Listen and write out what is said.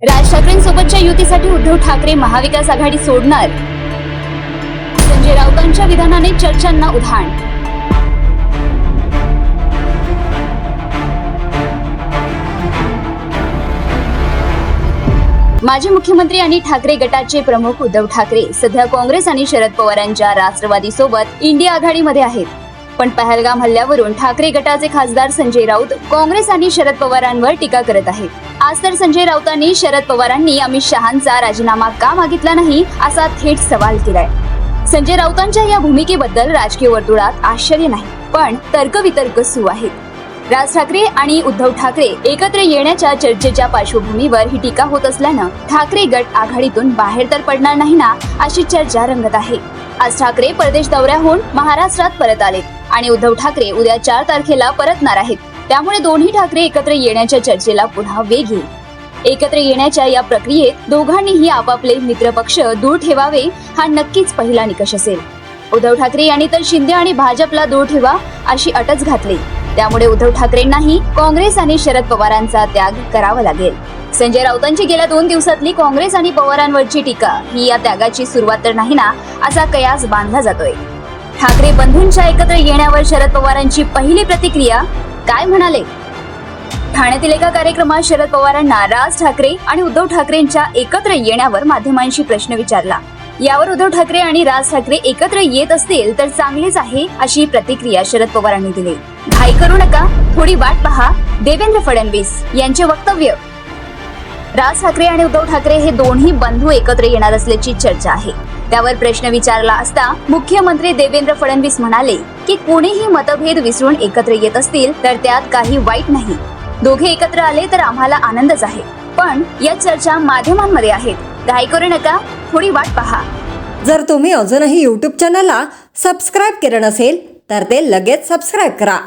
राज ठाकरेंसोबतच्या युतीसाठी उद्धव ठाकरे महाविकास आघाडी सोडणार. संजय राऊतांच्या विधानाने चर्चांना उधाण. माजी मुख्यमंत्री आणि ठाकरे गटाचे प्रमुख उद्धव ठाकरे सध्या काँग्रेस आणि शरद पवारांच्या राष्ट्रवादी सोबत इंडिया आघाडीमध्ये आहेत. पण पहलगाम हल्ल्यावरून ठाकरे गटाचे खासदार संजय राऊत काँग्रेस आणि शरद पवारांवर टीका करत आहेत. आज तर संजय राऊतांनी शरद पवारांनी अमित शहांचा राजीनामा का मागितला नाही असा थेट सवाल केलाय. संजय राऊतांच्या या भूमिकेबद्दल राजकीय वर्तुळात आश्चर्य नाही, पण तर्कवितर्क सुरू आहेत. राज ठाकरे आणि उद्धव ठाकरे एकत्र येण्याच्या चर्चेच्या पार्श्वभूमीवर ही टीका होत असल्यानं ठाकरे गट आघाडीतून बाहेर तर पडणार नाही ना, अशी चर्चा रंगत आहे. आज ठाकरे परदेश दौऱ्याहून महाराष्ट्रात परत आलेत आणि उद्धव ठाकरे उद्या 4 तारखेला परतणार आहेत. त्यामुळे दोन्ही ठाकरे एकत्र येण्याच्या चर्चेला पुन्हा वेग येईल. एकत्र येण्याच्या या प्रक्रियेत दोघांनीही आपापले मित्रपक्ष दूर ठेवावे हा नक्कीच पहिला निकष असेल. उद्धव ठाकरे यांनी तर शिंदे आणि भाजपला दूर ठेवा अशी अटच घातली. त्यामुळे उद्धव ठाकरेंनाही काँग्रेस आणि शरद पवारांचा त्याग करावा लागेल. संजय राऊतांची गेल्या 2 दिवसातली काँग्रेस आणि पवारांवरची टीका ही या त्यागाची सुरुवात तर नाही ना, असा कयास बांधला जातोय. ठाकरे बंधूंच्या एकत्र येण्यावर शरद पवारांची पहिली प्रतिक्रिया काय म्हणाले? ठाण्यातील एका कार्यक्रमात शरद पवारांना राज ठाकरे आणि उद्धव ठाकरेंच्या एकत्र येण्यावर माध्यमांशी प्रश्न विचारला. यावर उद्धव ठाकरे आणि राज ठाकरे एकत्र येत असतील तर चांगलेच आहे, अशी प्रतिक्रिया शरद पवारांनी दिली. घाई करू नका, थोडी वाट पहा, देवेंद्र फडणवीस यांचे वक्तव्य. राज ठाकरे आणि उद्धव ठाकरे हे दोन्ही बंधू एकत्र येणार असल्याची चर्चा आहे. त्यावर प्रश्न विचारला असता मुख्यमंत्री देवेंद्र फडणवीस म्हणाले की कोणीही मतभेद विसरून एकत्र येत असतील तर त्यात काही वाईट नाही. दोघे एकत्र आले तर आम्हाला आनंदच आहे, पण या चर्चा माध्यमांमध्ये आहेत. घाई करू नका, थोडी वाट पहा. जर तुम्ही अजूनही YouTube चॅनलला सबस्क्राईब केलं नसेल तर ते लगेच सबस्क्राईब करा.